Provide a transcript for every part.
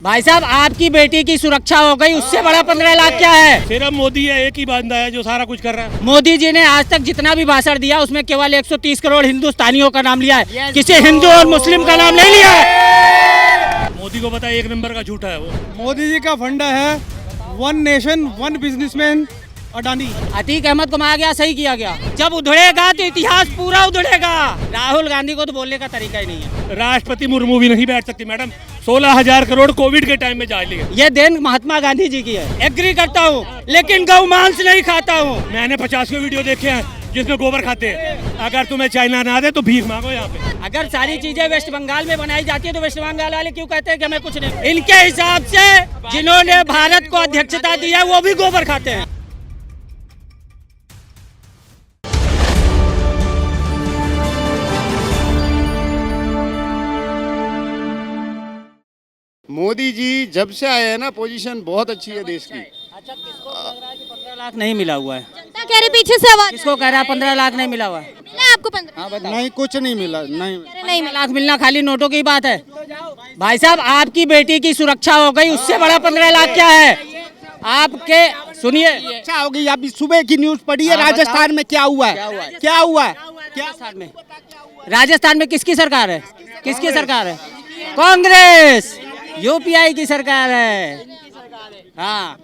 भाई साहब, आपकी बेटी की सुरक्षा हो गई, उससे बड़ा 15 लाख क्या है? सिर्फ मोदी है, एक ही बंदा है जो सारा कुछ कर रहा है। मोदी जी ने आज तक जितना भी भाषण दिया उसमें केवल 130 करोड़ हिंदुस्तानियों का नाम लिया है, किसी हिंदू और मुस्लिम का नाम नहीं लिया है। मोदी को पता है, एक नंबर का झूठा है वो। मोदी जी का फंडा है one nation one businessman Adani. Atiq Ahmed को मारा गया, सही किया गया। जब उधड़ेगा तो इतिहास पूरा उधड़ेगा। राहुल गांधी को तो बोलने का तरीका ही नहीं है। राष्ट्रपति मुर्मू भी नहीं बैठ सकती मैडम। 16,000 करोड़ कोविड के टाइम में जा लिए। ये देन महात्मा गांधी जी की है, एग्री करता हूँ, लेकिन गौ मांस नहीं खाता हूँ। मैंने 50 वीडियो देखे हैं जिसमें गोबर खाते हैं। अगर तुम्हें चाइना ना दे तो भीख मांगो यहाँ पे। अगर सारी चीजें वेस्ट बंगाल में बनाई जाती है तो वेस्ट बंगाल वाले क्यों कहते हैं कि हमें कुछ नहीं? इनके हिसाब से जिन्होंने भारत को अध्यक्षता दी है वो भी गोबर खाते हैं। मोदी जी जब से आए हैं ना, पोजीशन बहुत अच्छी है देश की। अच्छा, किसको लग रहा है कि 15 लाख नहीं मिला हुआ है? जनता कह रही पीछे से आवाज। किसको कह रहा है 15 लाख नहीं मिला हुआ है? मिला आपको 15? नहीं, कुछ नहीं मिला। नहीं, नहीं 15 लाख मिलना खाली नोटों की बात है। भाई साहब, आपकी बेटी की सुरक्षा हो गई, उससे बड़ा 15 लाख क्या है? आपके सुनिए, अच्छा होगी। अभी सुबह की न्यूज पढ़ी है, राजस्थान में क्या हुआ है? क्या हुआ है? राजस्थान में किसकी सरकार है? किसकी सरकार है? कांग्रेस, यूपीआई की सरकार है। हाँ,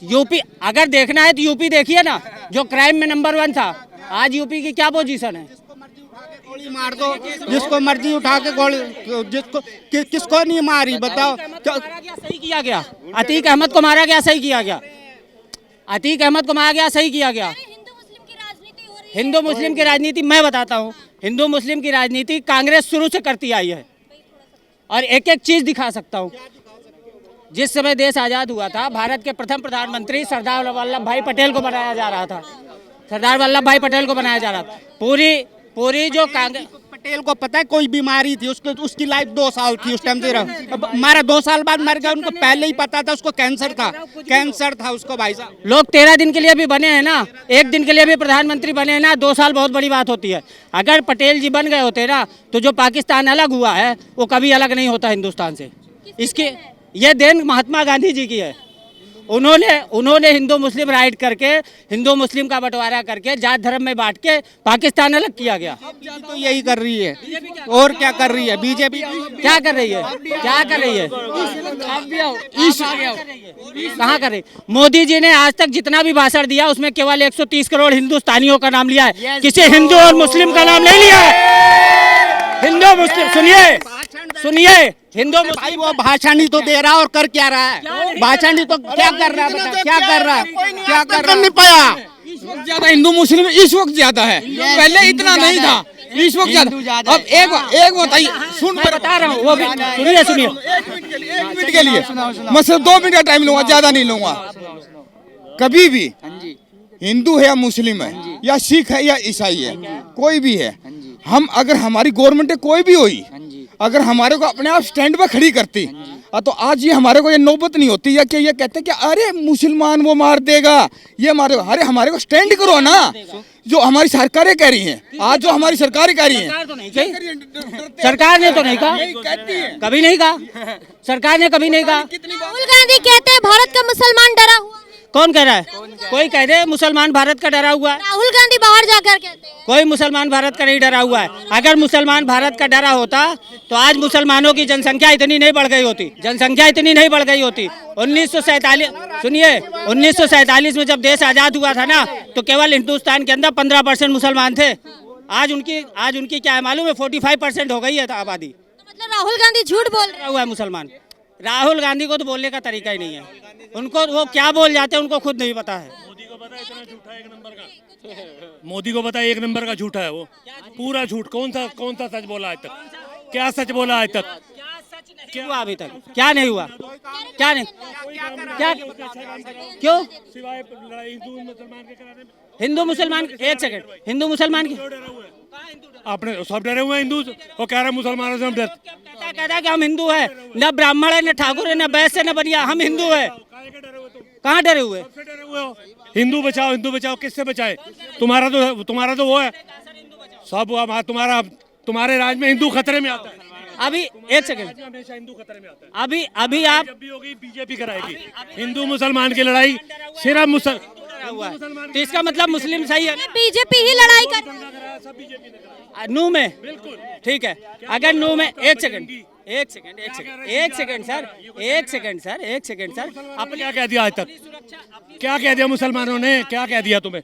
यूपी अगर देखना है तो यूपी देखिए ना, जो क्राइम में नंबर 1 था। आज यूपी की क्या पोजीशन है? गोली मार दो, जिसको मर्जी उठा के गोली, जिसको किसको नहीं मारी बताओ। सही किया गया। अतीक अहमद को मारा गया, सही किया गया। अतीक अहमद को मारा गया, सही किया गया। हिंदू मुस्लिम की राजनीति मैं बताता हूँ। हिंदू मुस्लिम की राजनीति कांग्रेस शुरू से करती आई है, और एक एक चीज दिखा सकता हूँ। जिस समय देश आजाद हुआ था, भारत के प्रथम प्रधानमंत्री सरदार वल्लभ भाई पटेल को बनाया जा रहा था। सरदार वल्लभ भाई पटेल को बनाया जा रहा था। पूरी जो कांग्रेस, पटेल को पता है कोई बीमारी थी उसको, उसकी लाइफ 2 साल थी उस टाइम से। हमारा 2 साल बाद मर गया, उनको पहले ही पता था उसको कैंसर था। कैंसर था उसको भाई साहब। लोग 13 दिन के लिए भी बने हैं ना, 1 दिन के लिए भी प्रधानमंत्री बने हैं ना। 2 साल बहुत बड़ी बात होती है। अगर पटेल जी बन गए होते ना, तो जो पाकिस्तान अलग हुआ है वो कभी अलग नहीं होता हिंदुस्तान से। इसके ये देन महात्मा गांधी जी की है। उन्होंने हिंदू मुस्लिम राइट करके, हिंदू मुस्लिम का बंटवारा करके, जात धर्म में बांट के पाकिस्तान अलग किया गया। तो यही कर रही है, और क्या कर रही है बीजेपी? क्या कर रही है? क्या कर रही है? कहाँ कर रही? मोदी जी ने आज तक जितना भी भाषण दिया उसमें केवल 130 करोड़ हिंदुस्तानियों का नाम लिया है, किसी हिंदू और मुस्लिम का नाम नहीं लिया है। हिंदू मुस्लिम सुनिए, हिंदू भाई वो भाषण ही तो दे रहा है, और कर क्या रहा है? भाषण ही तो क्या कर रहा है? बता क्या कर रहा है? क्या कर नहीं पाया? ज्यादा हिंदू मुस्लिम इस वक्त ज्यादा है, पहले इतना नहीं था, इस वक्त ज्यादा। अब एक बताइए, सुन मैं बता रहा हूँ, वो भी सुनिए। 1 मिनट के लिए मैं सिर्फ 2 मिनट का टाइम लूंगा, ज्यादा नहीं लूंगा। कभी भी हिंदू है या मुस्लिम है या सिख है या ईसाई है, कोई भी है, हम अगर हमारी गवर्नमेंट कोई भी हुई, अगर हमारे को अपने आप स्टैंड पर खड़ी करती, तो आज ये हमारे को ये नौबत नहीं होती या कि ये कहते हैं कि अरे मुसलमान वो मार देगा, ये मारेगा। अरे हमारे को स्टैंड करो ना, जो हमारी सरकारें कह रही हैं। आज जो हमारी सरकारें कह रही हैं, सरकार ने तो नहीं कहा, कभी नहीं कहा, सरकार ने कभी नहीं कहा। राहुल गांधी कहते हैं भारत का मुसलमान डरा हुआ है। कौन कह रहा है? कोई कह रहे मुसलमान भारत का डरा हुआ है। राहुल गांधी बाहर जाकर कहते हैं कोई मुसलमान भारत का नहीं डरा हुआ है। अगर मुसलमान भारत का डरा होता तो आज मुसलमानों की जनसंख्या इतनी नहीं बढ़ गई होती। 1947, सुनिए, 1947 में जब देश आजाद हुआ था ना, तो केवल हिंदुस्तान के अंदर 15% मुसलमान थे। आज उनकी क्या है मालूम है? 45% हो गई है आबादी। तो मतलब राहुल गांधी झूठ बोल रहे हैं। हुआ है मुसलमान। राहुल गांधी को तो बोलने का तरीका ही नहीं है। उनको वो क्या बोल जाते हैं उनको खुद नहीं पता है। मोदी को पता है इतना झूठा, 1 नंबर का। मोदी को पता है 1 नंबर का झूठा है वो, पूरा झूठ। कौन सा सच बोला आज तक? क्या सच बोला आज तक? क्या हुआ अभी तक? क्या नहीं हुआ? क्या नहीं? क्या क्यों? सिवाय लड़ाई हिंदू मुसलमान के कराने में। हिंदू मुसलमान, एक सेकंड, हिंदू मुसलमान की आपने सब डरे हुए हैं हिंदू, वो कह रहे हैं मुसलमानों से हम डरते। कहता है कि हम हिंदू है, न ब्राह्मण है, न ठाकुर है, न वैश्य है, न बनिया, हम हिंदू है। कहाँ डरे हुए? डरे हुए हो? हिंदू बचाओ, किससे बचाए? तुम्हारा तो वो है सब। तुम्हारे राज में हिंदू खतरे में आता है। अभी एक सेकंड, हमेशा हिंदू खतरे में आता है। अभी आप जब भी होगी बीजेपी कराएगी। हिंदू मुसलमान की लड़ाई सिर्फ हुआ है, तो इसका मतलब मुस्लिम सही है ना? बीजेपी ही लड़ाई कर रही है। नू में बिल्कुल ठीक है। अगर नू में एक सेकंड सर आपने क्या कह दिया आज तक? क्या कह दिया मुसलमानों ने? क्या कह दिया तुम्हें?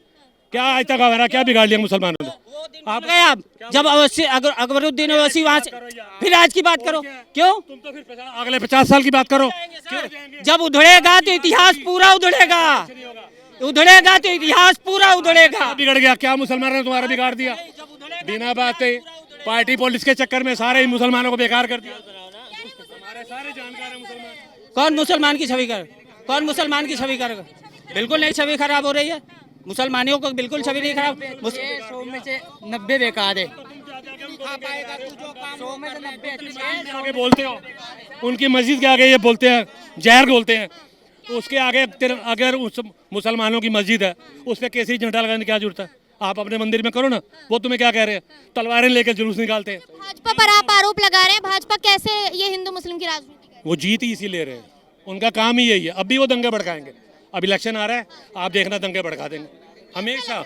क्या आज तक हमारा क्या बिगाड़ लिया मुसलमानों ने? आप गए आप जब अकबरुद्दीन ओवैसी वहाँ से, फिर आज की बात करो क्यों? तुम तो फिर अगले 50 साल की बात करो। जब उधड़ेगा तो इतिहास पूरा उधड़ेगा, तो इतिहास पूरा उधड़ेगा। बिगड़ गया क्या? मुसलमानों ने तुम्हारा बिगाड़ दिया बिना बातें। पार्टी पॉलिटिक्स के चक्कर में सारे ही मुसलमानों को बेकार कर दिया। हमारे सारे जानकार हैं मुसलमान। कौन मुसलमान की छवि कर? बिल्कुल नहीं, छवि खराब हो रही है। मुसलमानियों को बिल्कुल छवि नहीं खराब। 100 में से 90 बेकार है। आगे बोलते हो, उनकी मस्जिद के आगे ये बोलते हैं, जहर बोलते हैं। उसके आगे अगर उस मुसलमानों की मस्जिद है उस पर केसरी झंडा लगाने की क्या जरूरत है? आप अपने मंदिर में करो ना। वो तुम्हें क्या कह रहे हैं? तलवारें लेकर जुलूस निकालते हैं। भाजपा पर आप आरोप लगा रहे हैं, भाजपा कैसे ये हिंदू मुस्लिम की राजनीति कर रही वो जीत ही इसी ले रहे हैं, उनका काम ही यही है। अब भी वो दंगे भड़काएंगे। अब इलेक्शन आ रहा है, आप देखना दंगे भड़का देंगे हमेशा।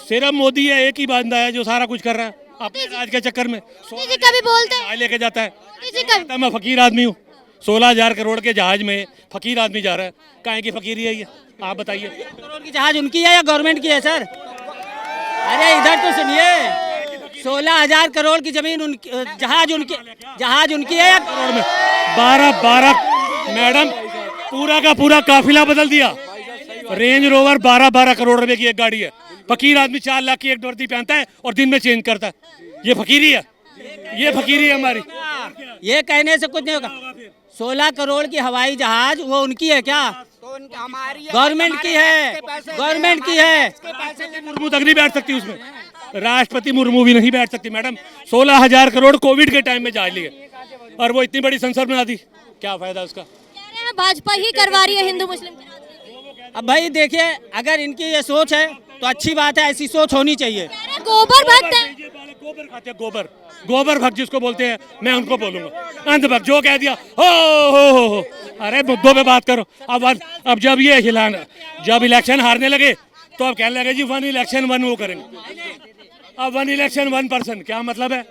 सिर्फ मोदी है, एक ही बंदा है जो सारा कुछ कर रहा है अपने राज के चक्कर में। मोदी जी कभी बोलते हैं, आज लेके जाता है, मोदी जी कभी कहता है मैं फकीर आदमी हूँ। 16,000 करोड़ के जहाज में फकीर आदमी जा रहा है। काहे की फकीरी है ये? आप बताइए। करोड़ की जहाज उनकी है या गवर्नमेंट की है सर? अरे इधर तो सुनिए, 16,000 करोड़ की जमीन उनकी, जहाज उनकी है या करोड़ में 12 मैडम पूरा का पूरा काफिला बदल दिया। रेंज रोवर 12 करोड़ रुपए की एक गाड़ी है। फकीर आदमी 4 लाख की एक वर्दी पहनता है और दिन में चेंज करता है। ये फकीरी है, ये फकीरी है हमारी। ये कहने से कुछ नहीं होगा। 16 करोड़ की हवाई जहाज वो उनकी है क्या? गवर्नमेंट की है, गवर्नमेंट की है। मुर्मू तक नहीं बैठ सकती उसमें, राष्ट्रपति मुर्मू भी नहीं बैठ सकती मैडम। 16,000 करोड़ कोविड के टाइम में जहाज लिए और वो इतनी बड़ी संसद बना दी। क्या फायदा उसका? कह रहे हैं भाजपा ही करवा रही है हिंदू मुस्लिम की राजनीति। अब भाई देखिए, अगर इनकी ये सोच है तो अच्छी बात है, ऐसी सोच होनी चाहिए। कह रहे हैं गोबर भक्त है। गोबर खाते हैं, गोबर भक्त जिसको बोलते हैं, मैं उनको बोलूंगा अंध भक्त। जो कह दिया हो। अरे मुद्दों पे बात करो। अब जब ये हिलाना, जब इलेक्शन हारने लगे तो अब कहने लगे जी 1 इलेक्शन 1 वो करेंगे। अब 1 इलेक्शन 1 पर्सन क्या मतलब है?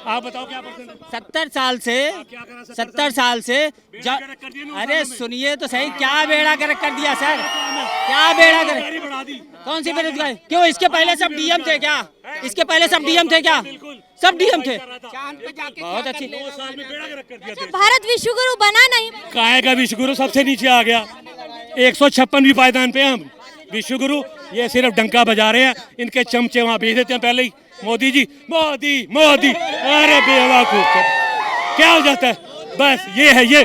आप बताओ क्या पर्सन? 70 साल से अरे सुनिए तो सही, क्या बेड़ा गर्क कर दिया सर? क्या बेड़ा गर्क? बढ़ा दी। कौन सी बेरोजगारी? क्यों इसके पहले सब डीएम थे क्या? इसके पहले सब डीएम थे क्या? सब डीएम थे। बहुत अच्छी। 2 साल में बेड़ा गर्क कर दिया। अच्छा, भारत विश्व गुरु बना नहीं? काहे का विश्व गुरु? सबसे नीचे आ गया। 156वीं पायदान पे हम विश्व गुरु। ये सिर्फ डंका बजा रहे हैं, इनके चमचे वहाँ भेज देते हैं पहले ही। मोदी जी, मोदी। अरे बेवकूफ, क्या हो जाता है? बस ये है, ये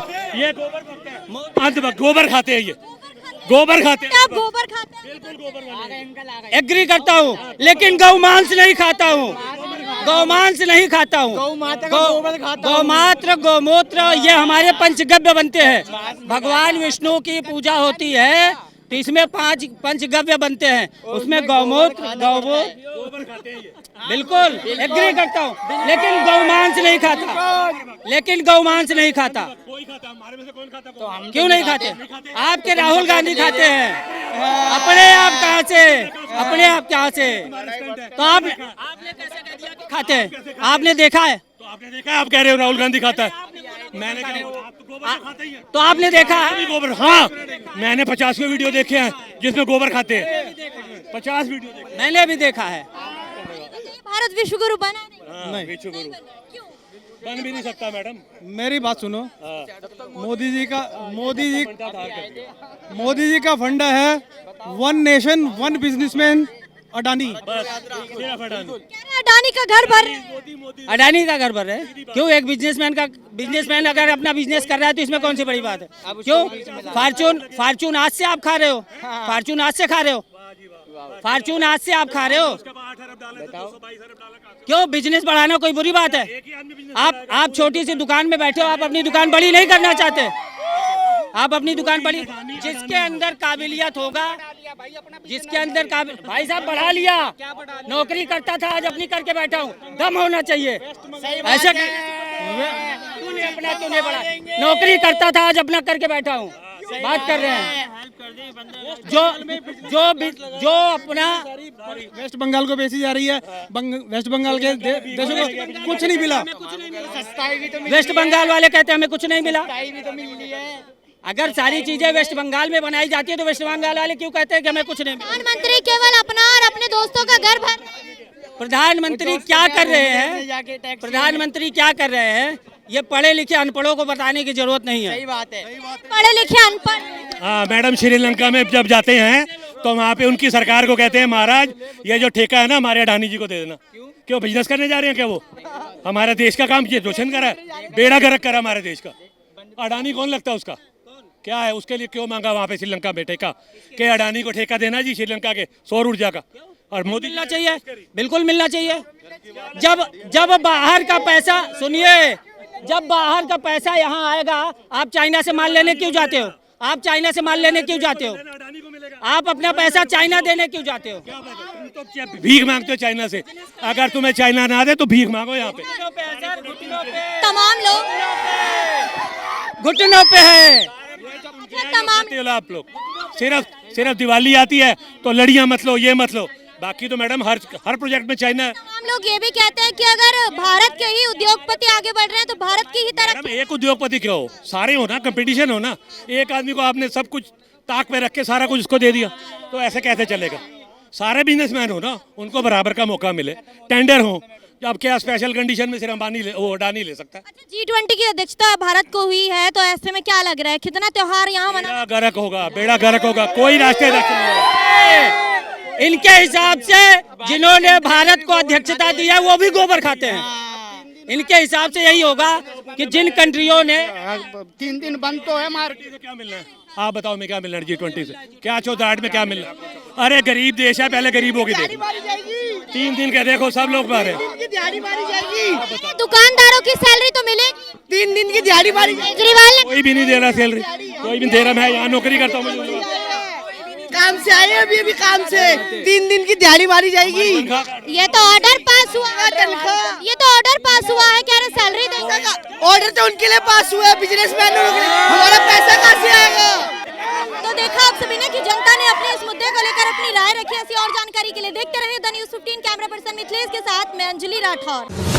गोबर खाते हैं। अंत में गोबर खाते हैं, ये गोबर खाते हैं। आप गोबर खाते हैं? बिल्कुल गोबर। एग्री करता हूँ, लेकिन गौमांस नहीं खाता हूँ। गौमात्र, गौमूत्र ये हमारे पंचगव्य बनते हैं। भगवान विष्णु की पूजा होती है तो इसमें 5 पंचगव्य बनते हैं, उसमें गौमूत्र, गोबर खाते हैं ये। बिल्कुल एग्री करता हूँ, लेकिन गौमांस नहीं खाता। कोई खाता? हमारे में से कौन खाता? तो क्यों नहीं खाते? आपके राहुल गांधी खाते हैं। अपने आप कहाँ से? तो आपने कैसे कह दिया कि खाते हैं? आपने देखा है? तो आपने देखा है? आप कह रहे हो राहुल गांधी खाता है। मैंने कहा आप तो गोबर खाते ही हैं। तो आपने देखा है? गोबर, हाँ मैंने 50 के वीडियो देखे हैं जिसमें गोबर खाते हैं। 50 वीडियो देखे। मैंने भी देखा है। भारत विश्व गुरु बना नहीं? विश्व गुरु क्यों? बन भी नहीं सकता मैडम। मेरी बात सुनो, मोदी जी का फंडा है 1 नेशन 1 बिजनेसमैन अडानी। सिर्फ अडानी। कह रहे हैं अडानी का घर भर रहे हैं। अडानी का घर भर रहे हैं? क्यों? एक बिजनेसमैन अगर अपना बिजनेस कर रहा है तो इसमें कौन सी बड़ी बात है? क्यों? फॉर्चून आज से आप खा रहे हो? फॉर्चून आज से आप खा रहे हो? क्यों? बिजनेस बढ़ाना कोई बुरी बात है? आप छोटी सी दुकान में बैठे हो, आप अपनी दुकान बड़ी नहीं करना चाहते? आप अपनी दुकान पढ़िए, जिसके अंदर काबिलियत होगा, जिसके अंदर भाई साहब बढ़ा लिया, नौकरी करता था आज अपनी करके बैठा हूँ, दम होना चाहिए। ऐसे तूने अपना क्यों नहीं बढ़ा, नौकरी करता था आज अपना करके बैठा हूँ, बात कर रहे हैं। जो अपना वेस्ट बंगाल को बेची जा रही है, वेस्ट बंगाल के देशों को कुछ नहीं मिला। वेस्ट बंगाल वाले कहते हैं हमें कुछ नहीं मिला। अगर सारी चीजें वेस्ट बंगाल में बनाई जाती है तो वेस्ट बंगाल वाले क्यों कहते हैं कि हमें कुछ नहीं मिला? प्रधानमंत्री केवल अपना और अपने दोस्तों का घर भर। प्रधानमंत्री क्या कर रहे हैं? प्रधानमंत्री क्या कर रहे हैं? ये पढ़े लिखे अनपढ़ों को बताने की जरूरत नहीं है। सही बात है, पढ़े लिखे अनपढ़। हाँ मैडम, श्रीलंका में जब जाते हैं तो वहाँ पे उनकी सरकार को कहते हैं महाराज ये जो ठेका है ना हमारे अडानी जी को दे देना। क्यों, बिजनेस करने जा रहे हैं क्या? वो हमारे देश का काम ये रोशन करा है, बेड़ा गर्क करा हमारे देश का। अडानी कौन लगता है उसका? क्या है उसके लिए क्यों मांगा वहाँ पे श्रीलंका में ठेका के अडानी को ठेका देना जी श्रीलंका के सौर ऊर्जा का? और मोदी मिलना चाहिए, बिल्कुल मिलना चाहिए। जब बाहर का पैसा, सुनिए, जब बाहर का पैसा यहाँ आएगा, आप चाइना से माल लेने क्यों जाते हो? आप चाइना से माल लेने क्यों जाते हो? आप अपना पैसा चाइना देने क्यों जाते हो? तो भीख मांगते हो चाइना से। अगर तुम्हें चाइना ना दे तो भीख मांगो यहाँ पे। तमाम लोग घुटनों पे है। तमाम आप लोग सिर्फ दिवाली आती है तो लड़ियां मत लो, ये मत लो, बाकी तो मैडम हर प्रोजेक्ट में चाइना है। तमाम लोग ये भी कहते हैं कि अगर भारत के ही उद्योगपति आगे बढ़ रहे हैं तो भारत की ही तरफ। मैडम एक उद्योगपति क्यों हो, सारे हो ना, कंपटीशन हो ना। एक आदमी को आपने सब कुछ ताक पे रख के सारा कुछ उसको दे दिया तो ऐसे कैसे चलेगा? सारे बिजनेसमैन हो ना, उनको बराबर का मौका मिले, टेंडर हो। अब क्या स्पेशल कंडीशन में सिर्फ अडानी ले सकता है? अच्छा, G20 की अध्यक्षता भारत को हुई है तो ऐसे में क्या लग रहा है, कितना त्योहार यहाँ मना? बेड़ा गर्क होगा, कोई राष्ट्रीय अध्यक्ष नहीं होगा। इनके हिसाब से जिन्होंने भारत को अध्यक्षता दी है वो भी गोबर खाते हैं। इनके हिसाब से यही होगा कि जिन कंट्रियों ने 3 दिन बंद तो है मार्केट से क्या मिलना है? आप बताओ मैं क्या मिलना है G20 से? क्या 14 में क्या मिलना? अरे गरीब देश है, पहले गरीबों की देखो। 3 दिन के देखो सब लोग बाहर हैं। दिहाड़ी मारी जाएगी, दुकानदारों की सैलरी तो मिलेगी। 3 दिन की दिहाड़ी मारी जाएगी। केजरीवाल ने कोई भी नहीं दे रहा सैलरी, कोई भी दे रहा। मैं यहाँ नौकरी करता हूँ, काम से आए अभी काम से 3 दिन की दिहाड़ी मारी जाएगी। ये तो ऑर्डर पास हुआ है, ये तो ऑर्डर पास हुआ है, कह रहे सैलरी देगा। ऑर्डर तो उनके लिए पास हुआ है, बिजनेसमैनों के लिए। हमारा पैसा कहाँ से आएगा? तो देखा आप सभी ने कि जनता ने अपने इस मुद्दे को लेकर अपनी राय रखी। ऐसी और जानकारी के लिए देखते रहिए the news 15। Camera person Mithilesh के साथ मैं अंजलि राठौर।